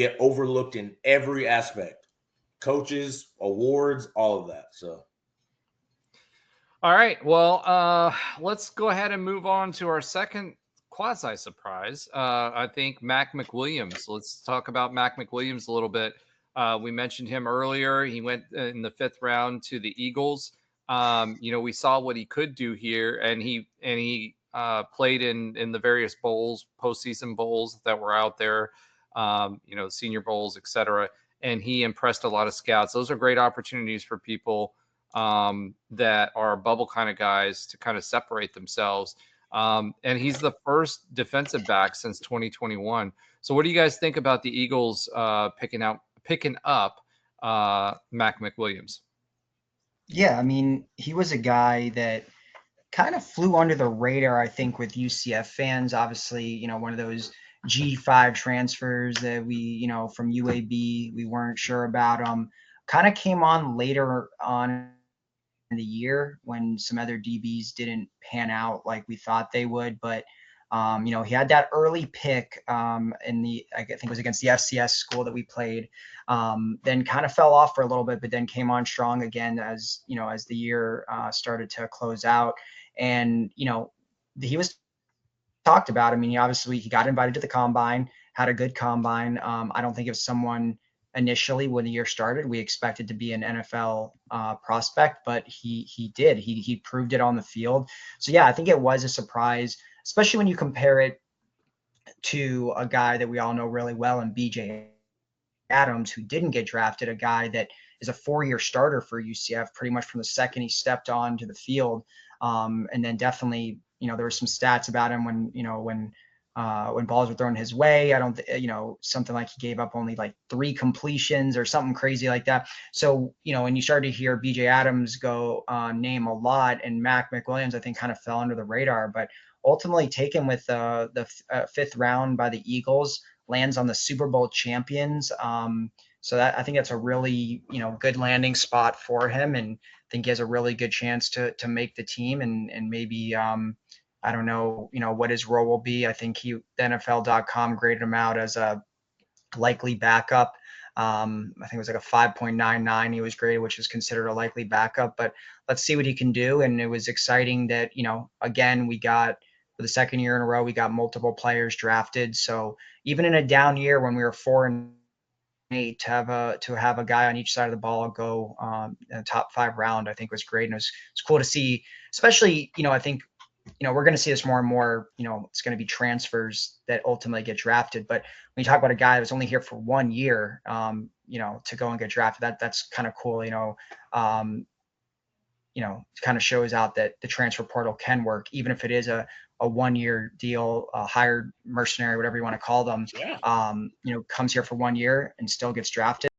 get overlooked in every aspect, coaches, awards, all of that. So All right. Well, let's go ahead and move on to our second quasi surprise. I think Mac McWilliams. Let's talk about Mac McWilliams a little bit. We mentioned him earlier. He went in the fifth round to the Eagles. We saw what he could do here, and he played in the various bowls, postseason bowls that were out there. Senior bowls, etc. And he impressed a lot of scouts. Those are great opportunities for people that are bubble kind of guys to kind of separate themselves. And he's the first defensive back since 2021. So, what do you guys think about the Eagles picking up Mac McWilliams? Yeah, I mean, he was a guy that kind of flew under the radar, I think, with UCF fans. Obviously, one of those G5 transfers that from UAB, we weren't sure about. Kind of came on later on in the year when some other DBs didn't pan out like we thought they would. But he had that early pick I think it was against the FCS school that we played. Then kind of fell off for a little bit, but then came on strong again as the year started to close out. And he was talked about. I mean, he got invited to the combine, had a good combine. I don't think it was someone initially when the year started we expected to be an NFL prospect, but he did. He proved it on the field. So yeah, I think it was a surprise, especially when you compare it to a guy that we all know really well in BJ Adams, who didn't get drafted, a guy that is a 4-year starter for UCF pretty much from the second he stepped onto the field. And then definitely, there were some stats about him when balls were thrown his way. I don't, something like he gave up only like 3 completions or something crazy like that. So, when you started to hear BJ Adams go name a lot, and Mac McWilliams, I think, kind of fell under the radar, but ultimately taken with the 5th round by the Eagles, lands on the Super Bowl champions. So that I think that's a really good landing spot for him, and I think he has a really good chance to make the team and maybe I don't know what his role will be. I think the NFL.com graded him out as a likely backup. I think it was like a 5.99 he was graded, which is considered a likely backup. But let's see what he can do. And it was exciting that again we got for the second year in a row we got multiple players drafted. So even in a down year when we were 4-8, to have a guy on each side of the ball go in the top 5 round, I think was great. And it's cool to see, especially I think we're going to see this more and more. It's going to be transfers that ultimately get drafted. But when you talk about a guy that was only here for 1 year, to go and get drafted, that's kind of cool. Kind of shows out that the transfer portal can work, even if it is a 1-year deal, a hired mercenary, whatever you want to call them. yeah, Comes here for 1 year and still gets drafted.